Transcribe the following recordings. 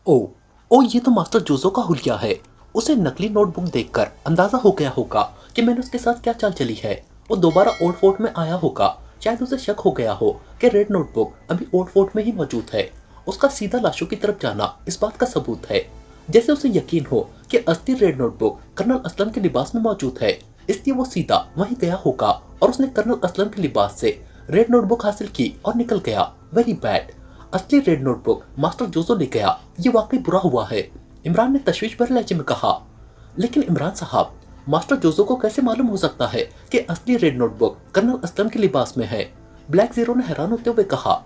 ओ ओ, ये तो मास्टर जोजो का हुलिया है। उसे नकली नोटबुक देखकर अंदाजा हो गया होगा कि मैंने उसके साथ क्या चाल चली है। वो दोबारा ओल्ड फोर्ट में आया होगा। शायद उसे शक हो गया हो कि रेड नोटबुक अभी ओल्ड फोर्ट में ही मौजूद है। उसका सीधा लाशों की तरफ जाना इस बात का सबूत है, जैसे उसे यकीन हो कि असली रेड नोटबुक कर्नल असलम के लिबास में मौजूद है। इसलिए वो सीधा वहीं गया होगा और उसने कर्नल असलम के लिबास से रेड नोटबुक हासिल की और निकल गया। Very bad. असली रेड नोटबुक मास्टर जोजो ले गया। ये वाकई बुरा हुआ है, इमरान ने तशवीश भरे लहजे में कहा। लेकिन इमरान साहब, मास्टर जोजो को कैसे मालूम हो सकता है कि असली रेड नोटबुक कर्नल असलम के लिबास में है? ब्लैक जीरो ने हैरान होते हुए कहा।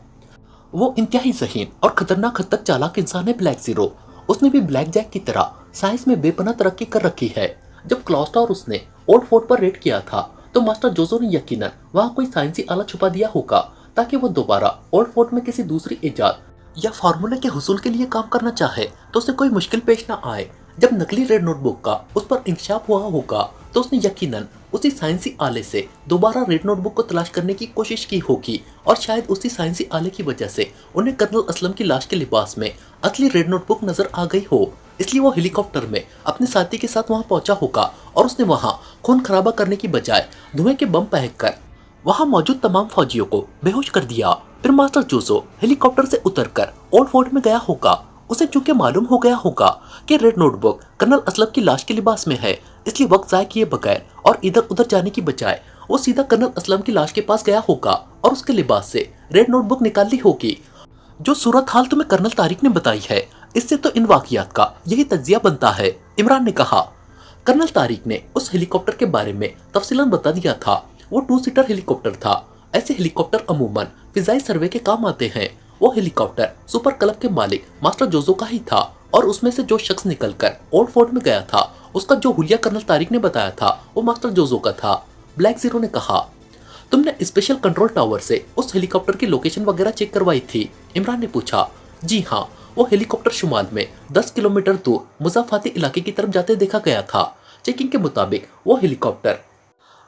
वो इंतहाई ज़हीन और खतरनाक हद तक चालाक इंसान है ब्लैक जीरो। उसने भी ब्लैक जैक की तरह साइंस में बेपनाह तरक्की कर रखी है। जब क्लॉस्टा और उसने ओल्ड फोर्ट पर रेड किया था तो मास्टर जोजो ने यकीनन वहां कोई साइंसी आला छुपा दिया होगा ताकि वो दोबारा ओल्ड फोर्ट में किसी दूसरी इजाद या फार्मूले के हुसूल के लिए काम करना चाहे तो उसे कोई मुश्किल पेश ना आए। जब नकली रेड नोटबुक का उस पर इंकशाफ हुआ होगा तो उसने यकीनन उसी साइंसी आले से दोबारा रेड नोटबुक को तलाश करने की कोशिश की होगी और शायद उसी साइंसी आले की वजह से उन्हें कर्नल असलम की लाश के लिबास में असली रेड नोटबुक नजर आ गई हो। इसलिए वो हेलीकॉप्टर में अपने साथी के साथ वहां पहुंचा होगा और उसने वहां खून खराबा करने की बजाय धुएं के बम फेंककर वहां मौजूद तमाम फौजियों को बेहोश कर दिया। फिर मास्टर जोजो हेलीकॉप्टर से उतरकर ओल्ड फोर्ट में गया होगा। उसे चूंकि मालूम हो गया होगा कि रेड नोटबुक कर्नल असलम की लाश के लिबास में है, इसलिए वक्त जाय किए बगैर और इधर उधर जाने की बजाय वो सीधा कर्नल असलम की लाश के पास गया होगा और उसके लिबास से रेड नोटबुक निकाल ली होगी। जो सूरत हाल तुम्हें कर्नल तारिक ने बताई है, इससे तो इन वाकयात का यही तज्जिया बनता है, इमरान ने कहा। कर्नल तारिक ने उस हेलीकॉप्टर के बारे में तफसीलन बता दिया था। वो 2 सीटर हेलीकॉप्टर था। ऐसे हेलीकॉप्टर अमूमन फिजाई सर्वे के काम आते हैं। वो हेलीकॉप्टर सुपर क्लब के मालिक मास्टर जोजो का ही था और उसमें से जो शख्स निकलकर ओल्ड फोर्ट में गया था उसका जो हुलिया कर्नल तारिक ने बताया था वो मास्टर जोजो का था। ब्लैक जीरो ने कहा। तुमने स्पेशल कंट्रोल टावर से उस हेलीकॉप्टर की लोकेशन वगैरह चेक करवाई थी? इमरान ने पूछा। जी हाँ, वो हेलीकॉप्टर शुमाल में 10 किलोमीटर दूर मुजाफाती इलाके की तरफ जाते देखा गया था। चेकिंग के मुताबिक वो हेलीकॉप्टर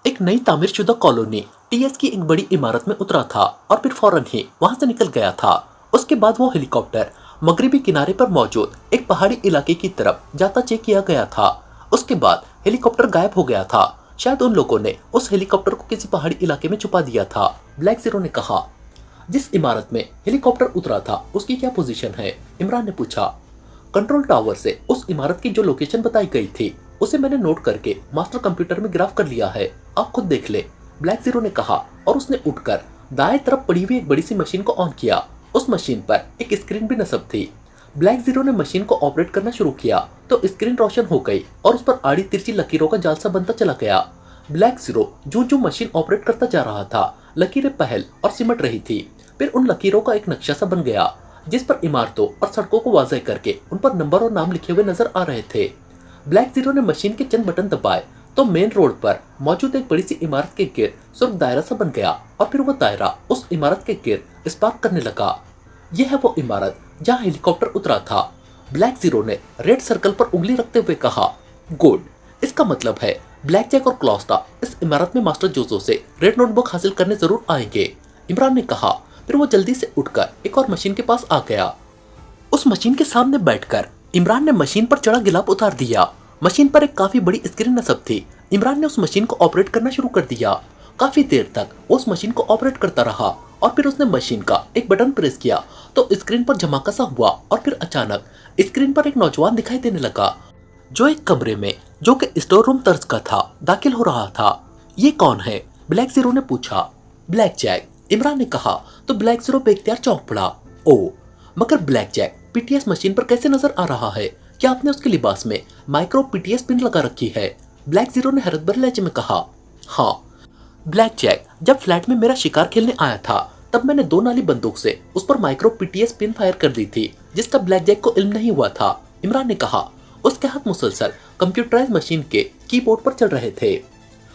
एक नई तामीरशुदा कॉलोनी टीएस की एक बड़ी इमारत में उतरा था और फिर फौरन ही वहां से निकल गया था। उसके बाद वो हेलीकॉप्टर मगरिबी किनारे पर मौजूद एक पहाड़ी इलाके की तरफ जाता चेक किया गया था। उसके बाद हेलीकॉप्टर गायब हो गया था। शायद उन लोगों ने उस हेलीकॉप्टर को किसी पहाड़ी इलाके में छुपा दिया था, ब्लैक जीरो ने कहा। जिस इमारत में हेलीकॉप्टर उतरा था उसकी क्या पोजीशन है? इमरान ने पूछा। कंट्रोल टावर से उस इमारत की जो लोकेशन बताई गई थी उसे मैंने नोट करके मास्टर कंप्यूटर में ग्राफ कर लिया है, आप खुद देख ले, ब्लैक जीरो ने कहा और उसने उठकर दाएं तरफ पड़ी हुई एक बड़ी सी मशीन को ऑन किया। उस मशीन पर एक स्क्रीन भी नस्ब थी। ब्लैक जीरो ने मशीन को ऑपरेट करना शुरू किया तो स्क्रीन रोशन हो गई और उस पर आड़ी तिरछी लकीरों का जाल सा बनता चला गया। ब्लैक जीरो जो जो मशीन ऑपरेट करता जा रहा था लकीरें पहल और सिमट रही थी। फिर उन लकीरों का एक नक्शा सा बन गया जिस पर इमारतों और सड़कों को वाज़ह करके उन पर नंबर और नाम लिखे हुए नजर आ रहे थे। ब्लैक जीरो ने मशीन के चंद बटन दबाए तो मेन रोड पर मौजूद एक बड़ी सी इमारत के गिर्द सुर्ख दायरा सा बन गया और फिर वो दायरा उस इमारत के गिर्द स्पार्क करने लगा। यह है वो इमारत जहां हेलीकॉप्टर उतरा था। ब्लैक जीरो ने रेड सर्कल पर उंगली रखते हुए कहा। गुड, इसका मतलब है ब्लैक जैक और क्लॉस्टा इस इमारत में मास्टर जोजो से रेड नोटबुक हासिल करने जरूर आएंगे, इमरान ने कहा। फिर वो जल्दी से उठकर एक और मशीन के पास आ गया। उस मशीन के सामने बैठकर इमरान ने मशीन पर चढ़ा गिलाब उतार दिया। मशीन पर एक काफी बड़ी स्क्रीन नस्ब थी। इमरान ने उस मशीन को ऑपरेट करना शुरू कर दिया। काफी देर तक वो उस मशीन को ऑपरेट करता रहा और फिर उसने मशीन का एक बटन प्रेस किया तो स्क्रीन पर धमाका सा हुआ और फिर अचानक स्क्रीन पर एक नौजवान दिखाई देने लगा जो एक कमरे में, जो कि स्टोर रूम तर्ज का था, दाखिल हो रहा था। ये कौन है? ब्लैक जीरो ने पूछा। ब्लैक जैक, इमरान ने कहा तो ब्लैक जीरो बेख्तियार चौंक पड़ा। ओ, मगर ब्लैक जैक पीटीएस मशीन पर कैसे नजर आ रहा है? क्या आपने उसके लिबास में माइक्रो पीटीएस पिन लगा रखी है? ब्लैक जीरो ने हैरत भरे लहजे में कहा। हाँ, ब्लैक जैक जब फ्लैट में मेरा शिकार खेलने आया था तब मैंने 2 नाली बंदूक से उस पर माइक्रो पीटीएस पिन फायर कर दी थी जिसका ब्लैक जैक को इल्म नहीं हुआ था, इमरान ने कहा। उसके हाथ मुसलसल कंप्यूटराइज मशीन के कीबोर्ड पर चल रहे थे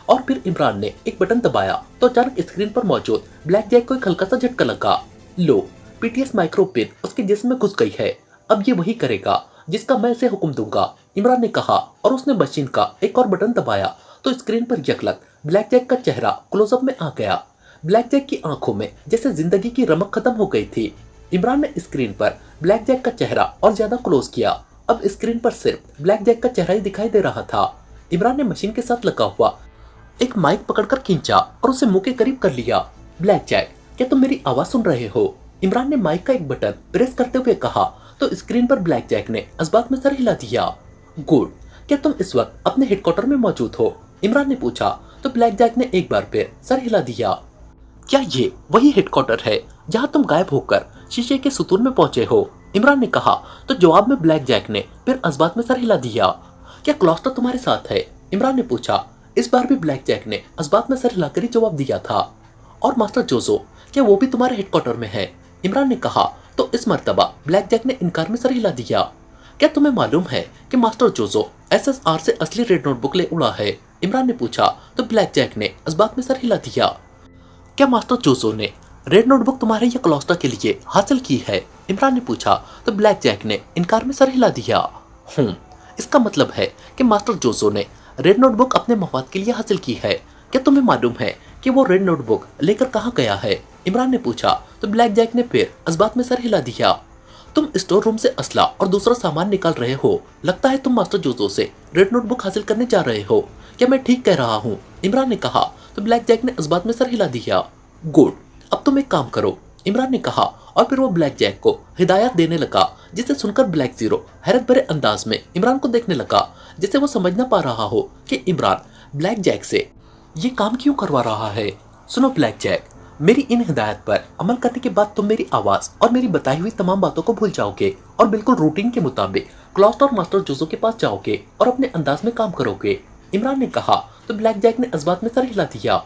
और फिर इमरान ने एक बटन दबाया तो अचानक स्क्रीन पर मौजूद ब्लैक जैक को एक हल्का सा झटका लगा। लो, पीटीएस माइक्रो पिन उसके जिस्म में घुस गई है। अब ये वही करेगा जिसका मैं इसे हुक्म दूंगा, इमरान ने कहा और उसने मशीन का एक और बटन दबाया तो स्क्रीन पर यकलक ब्लैक जैक का चेहरा क्लोजअप में आ गया। ब्लैक जैक की आंखों में जैसे जिंदगी की रमक खत्म हो गई थी। इमरान ने स्क्रीन पर ब्लैक जैक का चेहरा और ज्यादा क्लोज किया। अब स्क्रीन पर सिर्फ ब्लैक जैक का चेहरा ही दिखाई दे रहा था। इमरान ने मशीन के साथ लगा हुआ एक माइक पकड़कर खींचा और उसे मुंह के करीब कर लिया। ब्लैक जैक, क्या तुम मेरी आवाज सुन रहे हो? इमरान ने माइक का एक बटन प्रेस करते हुए कहा तो स्क्रीन पर ब्लैक जैक ने इस्बात में सर हिला दिया। गुड, क्या तुम इस वक्त अपने हेडक्वार्टर में मौजूद हो? इमरान ने पूछा तो ब्लैक जैक ने एक बार फिर सर हिला दिया। क्या ये वही हेडक्वार्टर है जहां तुम गायब होकर शीशे के सुतून में पहुंचे हो? इमरान ने कहा तो जवाब में ब्लैक जैक ने फिर इस्बात में सर हिला दिया। क्या क्लॉस्टर तुम्हारे साथ है? इमरान ने पूछा। इस बार भी ब्लैक जैक ने इस्बात में सर हिलाकर ही जवाब दिया था। और मास्टर जोजो, क्या वो भी तुम्हारे हेडक्वार्टर में है? इमरान ने कहा तो इस मर्तबा ब्लैक जैक ने इनकार में सर हिला दिया। क्या तुम्हें मालूम है कि मास्टर जोजो SSR से असली रेड नोटबुक ले उड़ा है? इमरान ने पूछा तो ब्लैक जैक ने इस बात में सर हिला दिया। क्या मास्टर जोजो ने रेड नोटबुक तुम्हारे या क्लॉस्टर के लिए हासिल की है? इमरान ने पूछा तो ब्लैक जैक ने इनकार में सर हिला दिया। इसका मतलब है कि मास्टर जोजो ने रेड नोटबुक अपने मफाद के लिए हासिल की है। क्या तुम्हें मालूम है कि वो रेड नोटबुक लेकर कहाँ गया है? इमरान ने पूछा तो ब्लैक जैक ने फिर इस बात में सर हिला दिया। तुम स्टोर रूम से असला और दूसरा सामान निकाल रहे हो। लगता है तुम मास्टर जोजो से रेड नोटबुक हासिल करने जा रहे हो। क्या मैं ठीक कह रहा हूँ? इमरान ने कहा तो ब्लैक जैक ने इस बात में सर हिला दिया। गुड, अब तुम एक काम करो, इमरान ने कहा और फिर वो ब्लैक जैक को हिदायत देने लगा, जिसे सुनकर ब्लैक जीरो हैरत भरे अंदाज में इमरान को देखने लगा, जिसे वो समझ न पा रहा हो कि इमरान ब्लैक जैक से ये काम क्यों करवा रहा है। सुनो ब्लैक जैक, मेरी इन हिदायत पर अमल करने के बाद तुम मेरी आवाज और मेरी बताई हुई तमाम बातों को भूल जाओगे और बिल्कुल रूटीन के मुताबिक क्लॉस्ट और मास्टर जोजो के पास जाओगे और अपने अंदाज में काम करोगे। इमरान ने कहा तो ब्लैक जैक ने इस बात में सर हिला दिया।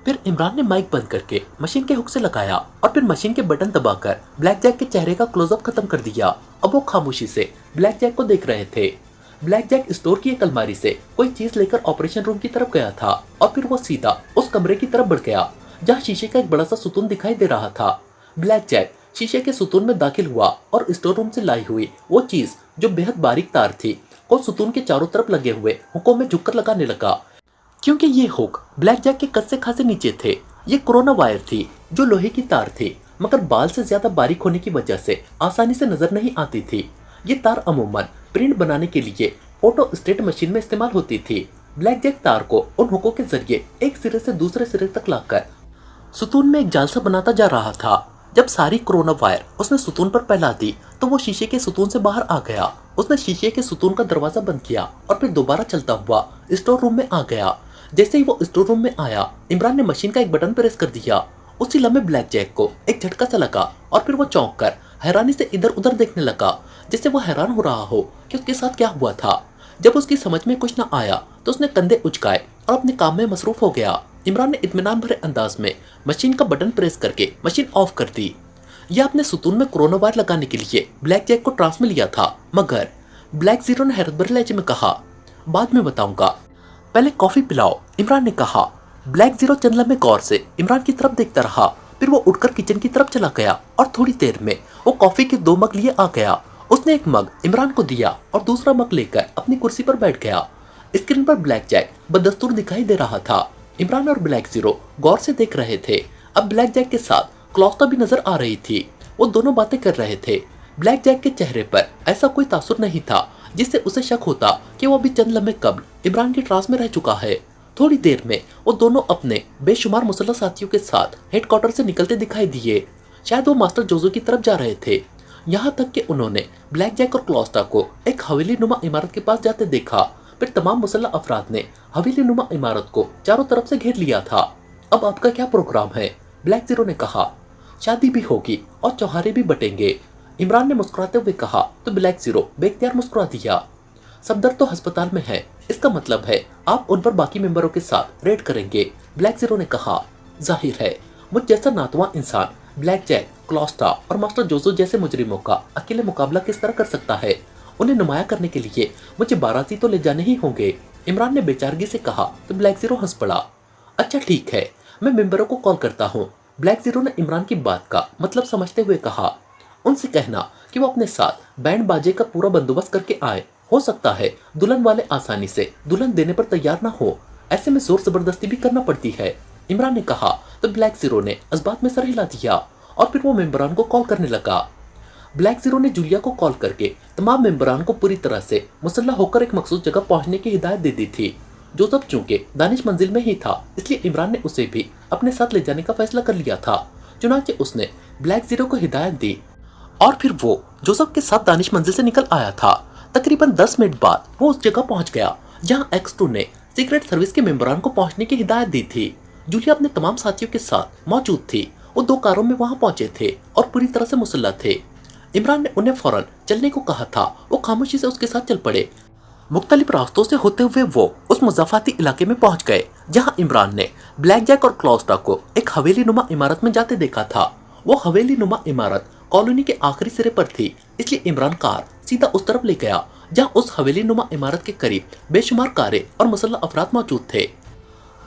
फिर इमरान ने माइक बंद करके मशीन के हुक से लगाया और फिर मशीन के बटन दबाकर ब्लैक जैक के चेहरे का क्लोजअप खत्म कर दिया। अब वो खामोशी से ब्लैक जैक को देख रहे थे। ब्लैक जैक स्टोर की एक अलमारी से कोई चीज लेकर ऑपरेशन रूम की तरफ गया था और फिर वो सीधा उस कमरे की तरफ बढ़ गया जहाँ शीशे का एक बड़ा सा सुतून दिखाई दे रहा था। ब्लैक जैक शीशे के सुतून में दाखिल हुआ और स्टोर रूम से लाई हुई वो चीज जो बेहद बारीक तार थी को सुतून के चारों तरफ लगे हुए हुकों में झुककर लगाने लगा। क्योंकि ये हुक ब्लैक जैक के कद से खासे नीचे थे। ये कोरोना वायर थी जो लोहे की तार थी, मगर बाल से ज्यादा बारीक होने की वजह से आसानी से नजर नहीं आती थी। ये तार अमूमन प्रिंट बनाने के लिए फोटो स्टेट मशीन में इस्तेमाल होती थी। ब्लैक जैक तार को उन हुकों के जरिए एक सिरे से दूसरे सिरे तक लाकर सुतून में एक जाल सा बनाता जा रहा था। जब सारी कोरोना वायर उसने सुतून पर फैला दी तो वो शीशे के सुतून से बाहर आ गया। उसने शीशे के सुतून का दरवाजा बंद किया और फिर दोबारा चलता हुआ स्टोर रूम में आ गया। जैसे ही वो स्टोर रूम में आया, इमरान ने मशीन का एक बटन प्रेस कर दिया। उसी लम्हे ब्लैक जैक को एक झटका सा लगा और फिर वो चौंक कर हैरानी से इधर उधर देखने लगा, जैसे वो हैरान हो रहा हो कि उसके साथ क्या हुआ था। जब उसकी समझ में कुछ न आया तो उसने कंधे उचकाए और अपने काम में मसरूफ हो गया। इमरान ने इत्मीनान भरे अंदाज में मशीन का बटन प्रेस करके मशीन ऑफ कर दी। यह अपने सुतून में कोरोना वायर लगाने के लिए ब्लैक जैक को ट्रांस में लिया था, मगर ब्लैक जीरो ने हैरत भरे लहजे में कहा, बाद में बताऊंगा, पहले कॉफी पिलाओ। इमरान ने कहा। ब्लैक जीरो चंद लम्हे गौर से इमरान की तरफ देखता रहा, फिर वो उठकर किचन की तरफ चला गया और थोड़ी देर में वो कॉफी के 2 मग लिए आ गया। उसने एक मग इमरान को दिया और दूसरा मग लेकर अपनी कुर्सी पर बैठ गया। स्क्रीन पर ब्लैक जैक बदस्तूर दिखाई दे रहा था। इमरान और ब्लैक जीरो गौर से देख रहे थे। अब ब्लैक जैक के साथ क्लॉस्टा भी नजर आ रही थी। वो दोनों बातें कर रहे थे। ब्लैक जैक के चेहरे पर ऐसा कोई तासुर नहीं था जिससे उसे शक होता कि वो अभी चंद लम्हे कब्ल इमरान की ट्रांस में रह चुका है। थोड़ी देर में वो दोनों अपने बेशुमार मुसल्लह साथियों के साथ हेडक्वार्टर से निकलते दिखाई दिए। शायद वो मास्टर जोजो की तरफ जा रहे थे। यहाँ तक कि उन्होंने ब्लैक जैक और क्लॉस्टा को एक हवेली नुमा इमारत के पास जाते देखा। फिर तमाम मुसल्लह अफराद ने हवेली नुमा इमारत को चारों तरफ से घेर लिया था। अब आपका क्या प्रोग्राम है? ब्लैक जीरो ने कहा। शादी भी होगी और त्योहारें भी बटेंगे, इमरान ने मुस्कुराते हुए कहा तो ब्लैक जीरो बेख्तियार मुस्कुरा दिया। सफदर तो अस्पताल में है, इसका मतलब है आप उन पर बाकी मेंबरों के साथ रेड करेंगे, ब्लैक जीरो ने कहा। जाहिर है मुझ जैसा नातवा इंसान ब्लैक जैक, क्लॉस्टा और मास्टर जोजो जैसे मुजरिमों का अकेले मुकाबला किस तरह कर सकता है? उन्हें नुमाया करने के लिए मुझे बाराती तो ले जाने ही होंगे, इमरान ने बेचारगी से कहा तो ब्लैक जीरो हंस पड़ा। अच्छा ठीक है, मैं मेंबरों को कॉल करता हूँ, ब्लैक जीरो ने इमरान की बात का मतलब समझते हुए कहा। उनसे कहना कि वो अपने साथ बैंड बाजे का पूरा बंदोबस्त करके आए। हो सकता है दुल्हन वाले आसानी से दुल्हन देने पर तैयार ना हो, ऐसे में जोर जबरदस्ती भी करना पड़ती है, इमरान ने कहा तो ब्लैक जीरो ने इस बात में सर हिला दिया और फिर वो मेंबरान को कॉल करने लगा। ब्लैक जीरो ने जूलिया को कॉल करके तमाम मेंबरान को पूरी तरह से मुसल्लह होकर एक मखसूस जगह पहुंचने की हिदायत दे दी थी। जोसेफ चूंकि दानिश मंजिल में ही था, इसलिए इमरान ने उसे भी अपने साथ ले जाने का फैसला कर लिया था। चुनांचे उसने ब्लैक जीरो को हिदायत दी और फिर वो जोसेफ के साथ दानिश मंजिल से निकल आया था। तकरीबन 10 मिनट बाद वो उस जगह पहुंच गया जहां X2 ने सीक्रेट सर्विस के मेंबरान को पहुंचने की हिदायत दी थी। जूलिया अपने तमाम साथियों के साथ मौजूद थी। वो 2 कारों में वहां पहुंचे थे और पूरी तरह से मुसल्लह थे। इमरान ने उन्हें फौरन चलने को कहा था। वो खामोशी से उसके साथ चल पड़े। मुख्तलिफ रास्तों से होते हुए वो उस मुज़ाफ़ाती इलाके में पहुंच गए जहां इमरान ने ब्लैक जैक और क्लॉस्टा को एक हवेली नुमा इमारत में जाते देखा था। वो हवेली नुमा इमारत कॉलोनी के आखिरी सिरे पर थी, इसलिए इमरान कार सीधा उस तरफ ले गया जहां उस हवेली नुमा इमारत के करीब बेशुमार कारें और मुसल्लह अफराद मौजूद थे।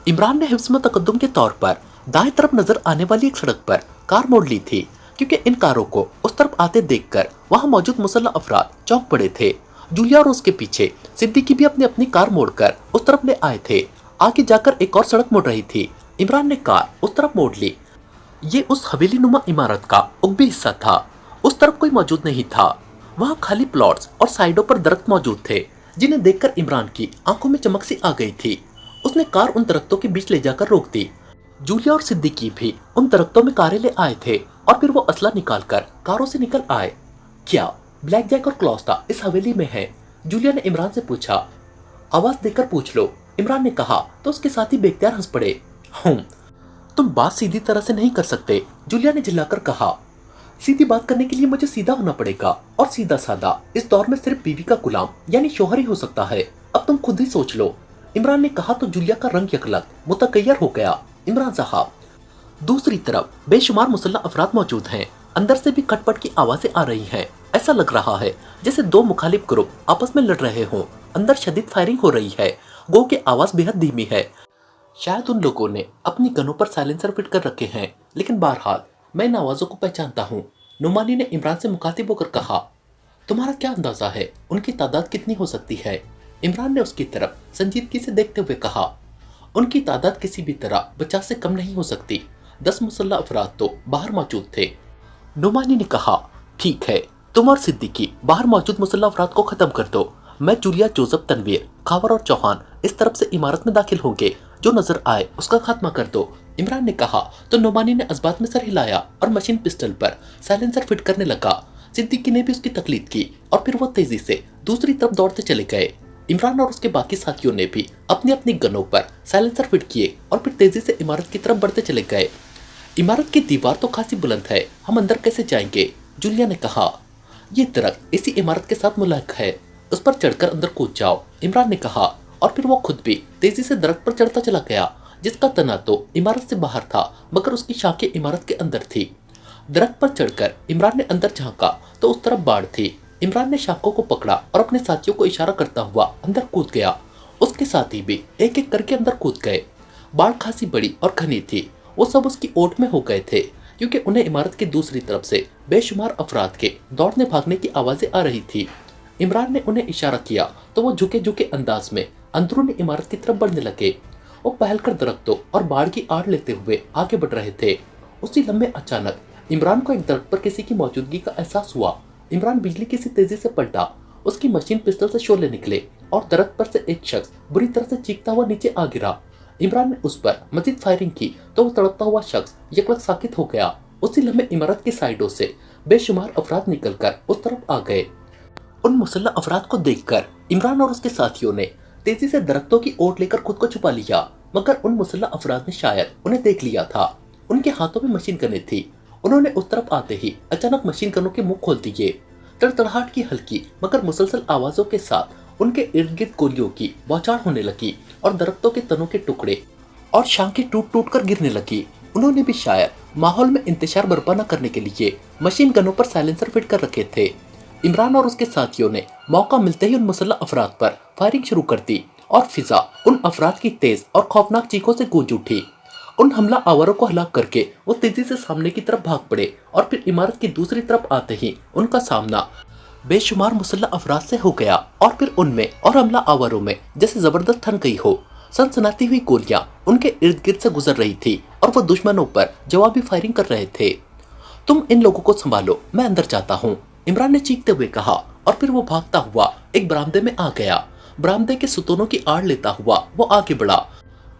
इमरान ने हिफ्ज़ में तकद्दुम के तौर पर दाएं तरफ नजर आने वाली एक सड़क पर कार मोड़ ली थी, क्योंकि इन कारों को उस तरफ आते देखकर वहां मौजूद मुसल्लह अफराद चौंक पड़े थे। जूलिया और उसके पीछे सिद्दीकी भी अपनी अपनी कार मोड़कर उस तरफ ले आए थे। आगे जाकर एक और सड़क मुड़ रही थी। इमरान ने कार उस तरफ मोड़ ली। ये उस हवेली नुमा इमारत का उगबी हिस्सा था। उस तरफ कोई मौजूद नहीं था। वहां खाली प्लॉट्स और साइडों पर दरख्त मौजूद थे, जिन्हें देखकर इमरान की आंखों में चमक सी आ गई थी। उसने कार उन दरख्तों के बीच ले जाकर रोक दी। जूलिया और सिद्दीकी भी उन दरख्तों में कारें ले आए थे और फिर वो असला निकालकर कारों से निकल आए। क्या ब्लैक जैक और क्लॉस्टा इस हवेली में है? जूलिया ने इमरान से पूछा। आवाज देकर पूछ लो, इमरान ने कहा तो उसके साथी बेख्तियार हंस पड़े। तुम बात सीधी तरह से नहीं कर सकते, जूलिया ने झिल्लाकर कहा। सीधी बात करने के लिए मुझे सीधा होना पड़ेगा, और सीधा साधा इस दौर में सिर्फ बीवी का गुलाम यानी शोहर ही हो सकता है। अब तुम खुद ही सोच लो, इमरान ने कहा तो जूलिया का रंग यकलक मुतगय्यर हो गया। इमरान साहब, दूसरी तरफ बेशुमार मुसल्लह अफराद मौजूद हैं। अंदर से भी खटपट की आवाजें आ रही हैं। ऐसा लग रहा है जैसे 2 मुखालिफ ग्रुप आपस में लड़ रहे हों। अंदर शदीद फायरिंग हो रही है। गो की आवाज बेहद धीमी है। शायद उन लोगों ने अपनी गनों पर साइलेंसर फिट कर रखे हैं, लेकिन बहरहाल मैं इन आवाजों को पहचानता हूँ। नुमानी ने इमरान से मुखातिब होकर कहा। तुम्हारा क्या अंदाजा है उनकी तादाद कितनी हो सकती है? इमरान ने उसकी तरफ संजीदगी से देखते हुए कहा। उनकी तादाद किसी भी तरह 50 से कम नहीं हो सकती। 10 मुसल्लह अफराद तो बाहर मौजूद थे। नुमानी ने कहा, ठीक है, तुम और सिद्दीकी बाहर मौजूद मुसल्लह अफराद को खत्म कर दो। मैं, जूलिया, जोसेफ, तनवीर, खावर और चौहान इस तरफ से इमारत में दाखिल होंगे। जो नजर आए उसका खात्मा कर दो, इमरान ने कहा तो नुमानी ने अज़बात में सर हिलाया और मशीन पिस्टल पर साइलेंसर फिट करने लगा। सिद्दीकी ने भी उसकी तकलीद की और फिर वो तेजी से दूसरी तरफ दौड़ते चले गए। इमरान और उसके बाकी साथियों ने भी अपनी अपनी गनों पर साइलेंसर फिट किए और फिर तेजी से इमारत की तरफ बढ़ते चले गए। इमारत की दीवार तो खासी बुलंद है, हम अंदर कैसे जाएंगे? जूलिया ने कहा। ये दरख्त इसी इमारत के साथ मुल्हक है, उस पर चढ़कर अंदर कूद जाओ, इमरान ने कहा और फिर वो खुद भी तेजी से दरख्त पर चढ़ता चला गया, जिसका तना तो इमारत से बाहर था मगर उसकी शाखें इमारत के अंदर थी। दरख्त पर चढ़कर इमरान ने अंदर झांका तो उस तरफ बाढ़ थी। इमरान ने शाखों को पकड़ा और अपने साथियों को इशारा करता हुआ अंदर कूद गया। उसके साथी भी एक एक करके अंदर कूद गए। बाढ़ खासी बड़ी और घनी थी। वो सब उसकी ओट में हो गए थे, क्योंकि उन्हें इमारत की दूसरी तरफ से बेशुमार अफराद के दौड़ने भागने की आवाजें आ रही थी। इमरान ने उन्हें इशारा किया तो वो झुके झुके अंदाज में अंदरूनी इमारत की तरफ बढ़ने लगे। वो पहलकर दरख्तों और बाढ़ की आड़ लेते हुए आगे बढ़ रहे थे। उसी लम्हे अचानक इमरान को एक दरख्त पर किसी की मौजूदगी का एहसास हुआ। इमरान बिजली की सी तेजी से पलटा। उसकी मशीन पिस्टल से शोले निकले और दरख्त पर से एक शख्स बुरी तरह से चीखता हुआ नीचे आ गिरा। इमरान ने उस पर मजीद फायरिंग की तो वो तड़पता हुआ शख्स यकलक साकित हो गया। उसी लम्हे इमारत की साइडों से बेशुमार अफराद निकलकर उस तरफ आ गए। उन मुसल्लह अफराद को देखकर इमरान और उसके साथियों ने तेजी से दरख्तों की ओट लेकर खुद को छुपा लिया, मगर उन मुसल्लह अफराद ने शायद उन्हें देख लिया था। उनके हाथों में मशीन गनें थी। उन्होंने उस तरफ आते ही अचानक मशीन गनों के मुंह खोल दिए। तड़तड़ाहट की हल्की मगर मुसलसल आवाजों के साथ उनके इर्द गिर्द गोलियों की बौछार होने लगी और दरख्तों के तनों के टुकड़े और शाखें टूट टूट कर गिरने लगी। उन्होंने भी शायद माहौल में इंतशार बर्पा न करने के लिए मशीन गनों पर साइलेंसर फिट कर रखे थे। इमरान और उसके साथियों ने मौका मिलते ही उन मुसल्लह अफराद पर फायरिंग शुरू कर दी और फिजा उन अफराद की तेज और खौफनाक चीखों से गूंज उठी। उन हमला आवारों को हलाक करके वो तेजी से सामने की तरफ भाग पड़े और फिर इमारत की दूसरी तरफ आते ही उनका सामना बेशुमार मुसल्लह अफराद से हो गया और फिर उनमें और हमला आवारों में जैसे जबरदस्त थन गई हो। सनसनाती हुई गोलियां उनके इर्द गिर्द से गुजर रही थी और वो दुश्मनों पर जवाबी फायरिंग कर रहे थे। तुम इन लोगों को संभालो, मैं अंदर जाता हूँ, इमरान ने चीखते हुए कहा और फिर वो भागता हुआ एक बरामदे में आ गया। बरामदे के सुतूनों की आड़ लेता हुआ वो आगे बढ़ा।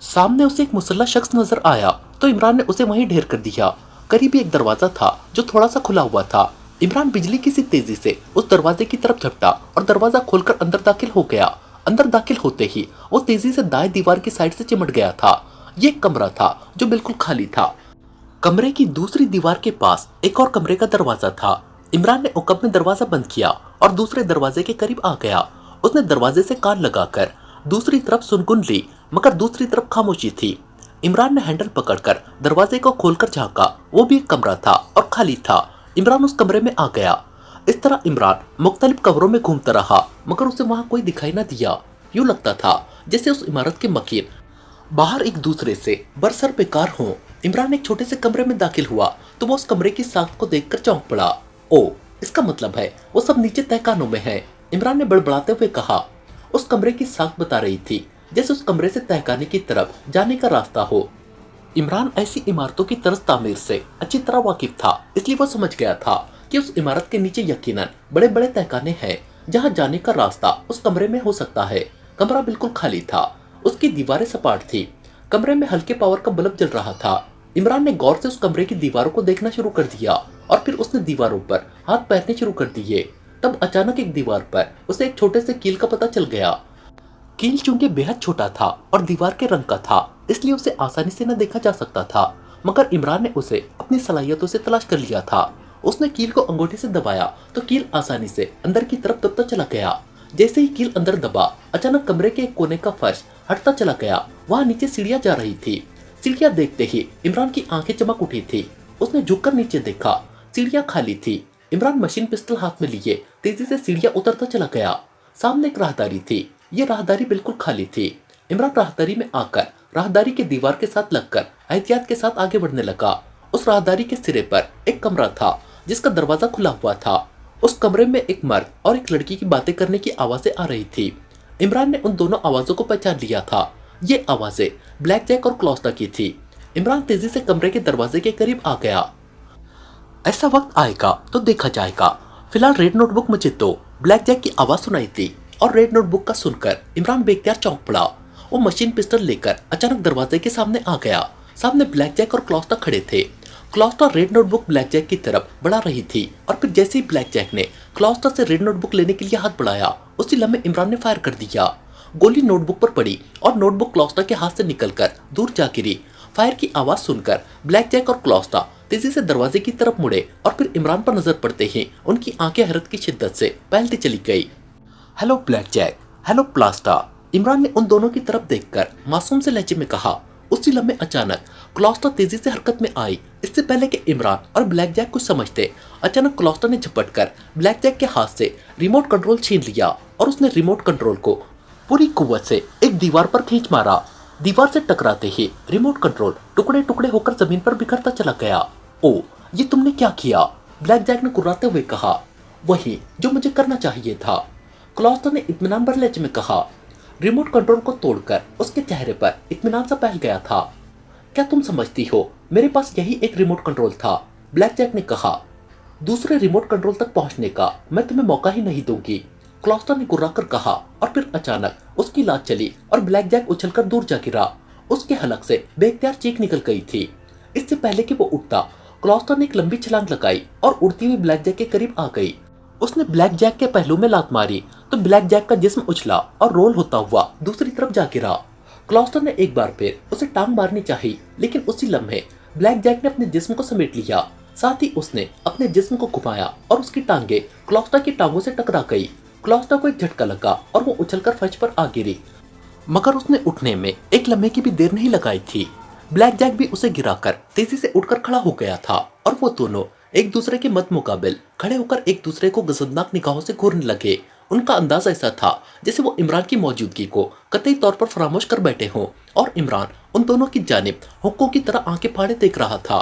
सामने उसे एक मुसल्ला शख्स नजर आया तो इमरान ने उसे वहीं ढेर कर दिया। करीब एक दरवाजा था जो थोड़ा सा खुला हुआ था। इमरान बिजली की सी तेजी से उस दरवाजे की तरफ झपटा और दरवाजा खोलकर अंदर दाखिल हो गया। अंदर दाखिल होते ही वो तेजी से दाएं दीवार की साइड से चिमट गया था। ये एक कमरा था जो बिल्कुल खाली था। कमरे की दूसरी दीवार के पास एक और कमरे का दरवाजा था। इमरान ने उकब में दरवाजा बंद किया और दूसरे दरवाजे के करीब आ गया। उसने दरवाजे से कान लगाकर दूसरी तरफ सुनगुन ली, मगर दूसरी तरफ खामोशी थी। इमरान ने हैंडल पकड़कर दरवाजे को खोलकर झांका। वो भी एक कमरा था और खाली था। इमरान उस कमरे में आ गया। इस तरह इमरान मुख्तलिफ कमरों में घूमता रहा, मगर उसे वहां कोई दिखाई न दिया। यूं लगता था जैसे उस इमारत के मकीन बाहर एक दूसरे से बरसर बेकार हों। इमरान एक छोटे से कमरे में दाखिल हुआ तो वो उस कमरे की साख्त को देखकर चौंक पड़ा। ओ, इसका मतलब है वो सब नीचे तहखानों में है, इमरान ने बड़बड़ाते हुए कहा। उस कमरे की साख्त बता रही थी जैसे उस कमरे से तहखाने की तरफ जाने का रास्ता हो। इमरान ऐसी इमारतों की तर्ज तामीर से अच्छी तरह वाकिफ था, इसलिए वो समझ गया था कि उस इमारत के नीचे यकीनन बड़े बड़े तहखाने हैं जहां जाने का रास्ता उस कमरे में हो सकता है। कमरा बिल्कुल खाली था, उसकी दीवारें सपाट थी। कमरे में हल्के पावर का बल्ब जल रहा था। इमरान ने गौर से उस कमरे की दीवारों को देखना शुरू कर दिया और फिर उसने दीवारों पर हाथ पैरने शुरू कर दिए। तब अचानक एक दीवार पर उसे एक छोटे से कील का पता चल गया। कील चूंकि बेहद छोटा था और दीवार के रंग का था, इसलिए उसे आसानी से न देखा जा सकता था, मगर इमरान ने उसे अपनी सलाहियतों से तलाश कर लिया था। उसने कील को अंगूठे से दबाया तो कील आसानी से अंदर की तरफ दबता चला गया। जैसे ही कील अंदर दबा, अचानक कमरे के एक कोने का फर्श हटता चला गया। वहां नीचे सीढ़ियां जा रही थी। सीढ़ियां देखते ही इमरान की आंखें चमक उठी थी। उसने झुककर नीचे देखा, सीढ़ियां खाली थी। इमरान मशीन पिस्टल हाथ में लिए तेजी से सीढ़ियां उतरता चला गया। सामने एक राहदारी थी। ये राहदारी बिल्कुल खाली थी। इमरान राहदारी में आकर राहदारी के दीवार के साथ लगकर एहतियात के साथ आगे बढ़ने लगा। उस राहदारी के सिरे पर एक कमरा था जिसका दरवाजा खुला हुआ था। उस कमरे में एक मर्द और एक लड़की की बातें करने की आवाजें आ रही थी। इमरान ने उन दोनों आवाजों को पहचान लिया था। ये आवाजें ब्लैक जैक और क्लॉस्टा की थी। इमरान तेजी से कमरे के दरवाजे के करीब आ गया। ऐसा वक्त आएगा तो देखा जाएगा। फिलहाल रेड नोटबुक मुझे तो ब्लैक जैक की आवाज सुनाई थी और रेड नोटबुक का सुनकर इमरान बेख्तियार चौंक पड़ा। वो मशीन पिस्टल लेकर अचानक दरवाजे के सामने आ गया। सामने ब्लैक जैक और क्लॉस्टा खड़े थे। क्लॉस्टा रेड नोटबुक ब्लैक जैक की तरफ बढ़ा रही थी और फिर जैसे ही ब्लैक जैक ने क्लॉस्टा से रेड नोटबुक लेने के लिए हाथ बढ़ाया, उसी लम्हे इमरान ने फायर कर दिया। गोली नोटबुक पर पड़ी और नोटबुक क्लॉस्टा के हाथ से निकलकर दूर जा गिरी। फायर की आवाज सुनकर ब्लैक जैक और क्लॉस्टा तेजी से दरवाजे की तरफ मुड़े और फिर इमरान पर नजर पड़ते ही उनकी आंखें हैरत की शिद्दत से फैलती चली गई। Hello Black Jack, hello Closta, Imran ने उन दोनों की तरफ देखकर मासूम से लहजे में कहा। उसी लम्हे अचानक क्लॉस्टा तेजी से हरकत में आई। इससे पहले कि इमरान और ब्लैक जैक कुछ समझते, अचानक क्लॉस्टा ने झपटकर ब्लैक जैक के हाथ से रिमोट कंट्रोल छीन लिया और उसने रिमोट कंट्रोल को पूरी कुव्वत से एक दीवार पर खींच मारा। दीवार से टकराते ही रिमोट कंट्रोल टुकड़े टुकड़े होकर जमीन पर बिखरता चला गया। ओ, ये तुमने क्या किया? ब्लैक जैक ने कुर्राते हुए कहा। वही जो मुझे करना चाहिए था, क्लॉस्टा ने इत्मीनान भरे लहजे में कहा। रिमोट कंट्रोल को तोड़कर उसके चेहरे पर इत्मीनान सा फैल गया था। क्या तुम समझती हो मेरे पास यही एक रिमोट कंट्रोल था? ब्लैक जैक ने कहा। दूसरे रिमोट कंट्रोल तक पहुंचने का मैं तुम्हें मौका ही नहीं दूंगी, क्लॉस्टा ने गुर्राकर कहा और फिर अचानक उसकी लात चली और ब्लैक जैक उछलकर दूर जा गिरा। उसके हलक से बेख्तियार चीख निकल गई थी। इससे पहले कि वो उठता, क्लॉस्टा ने एक लंबी छलांग लगाई और उड़ती हुई ब्लैक जैक के करीब आ गई। उसने ब्लैक जैक के पहलू में लात मारी तो ब्लैक जैक का जिस्म उछला और रोल होता हुआ दूसरी तरफ जा गिरा। क्लॉस्टा ने एक बार फिर उसे टांग मारनी चाहिए, लेकिन उसी लम्हे ब्लैक जैक ने अपने जिस्म को समेट लिया। साथ ही उसने अपने जिस्म को घुमाया और उसकी टांगे क्लॉस्टा की टांगों से टकरा गई। क्लॉस्टा को एक झटका लगा और वो उछलकर फर्श पर आ गिरी, मगर उसने उठने में एक लम्हे की भी देर नहीं लगाई थी। ब्लैक जैक भी उसे गिराकर तेजी से उठकर खड़ा हो गया था और वो दोनों एक दूसरे के मद मुकाबिल खड़े होकर एक दूसरे को गजबनाक निगाहों से घूरने लगे। उनका अंदाज ऐसा था जैसे वो इमरान की मौजूदगी को कतई तौर पर फरामोश कर बैठे हों और इमरान उन दोनों की जानिब हुक्कों की तरह आंखें फाड़े देख रहा था।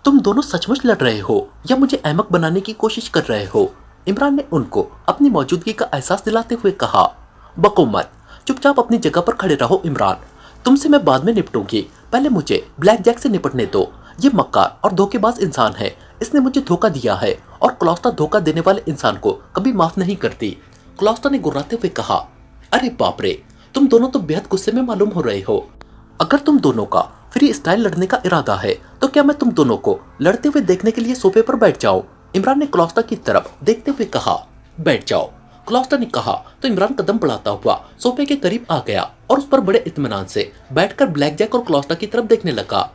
तुम दोनों सचमुच लड़ रहे हो या मुझे अहमक बनाने की कोशिश कर रहे हो? इमरान ने उनको अपनी मौजूदगी का एहसास दिलाते हुए कहा। बको मत, चुपचाप अपनी जगह पर खड़े रहो इमरान, तुमसे मैं बाद में निपटूंगी, पहले मुझे ब्लैक जैक से निपटने दो। ये मक्कार और धोखेबाज इंसान है। इसने मुझे धोखा दिया है और क्लॉस्टा धोखा देने वाले इंसान को कभी माफ नहीं करती। क्लॉस्टा ने गुर्राते हुए कहा, अरे बाप रे, तुम दोनों तो बेहद गुस्से में मालूम हो रहे हो। अगर तुम दोनों का फ्री स्टाइल लड़ने का इरादा है तो क्या मैं तुम दोनों को लड़ते हुए देखने के लिए सोफे पर बैठ जाऊं? इमरान ने क्लॉस्टा की तरफ देखते हुए कहा, बैठ जाओ। क्लॉस्टा ने कहा तो इमरान कदम बढ़ाता हुआ सोफे के करीब आ गया और उस पर बड़े इत्मीनान से बैठकर ब्लैक जैक और क्लॉस्टा की तरफ देखने लगा।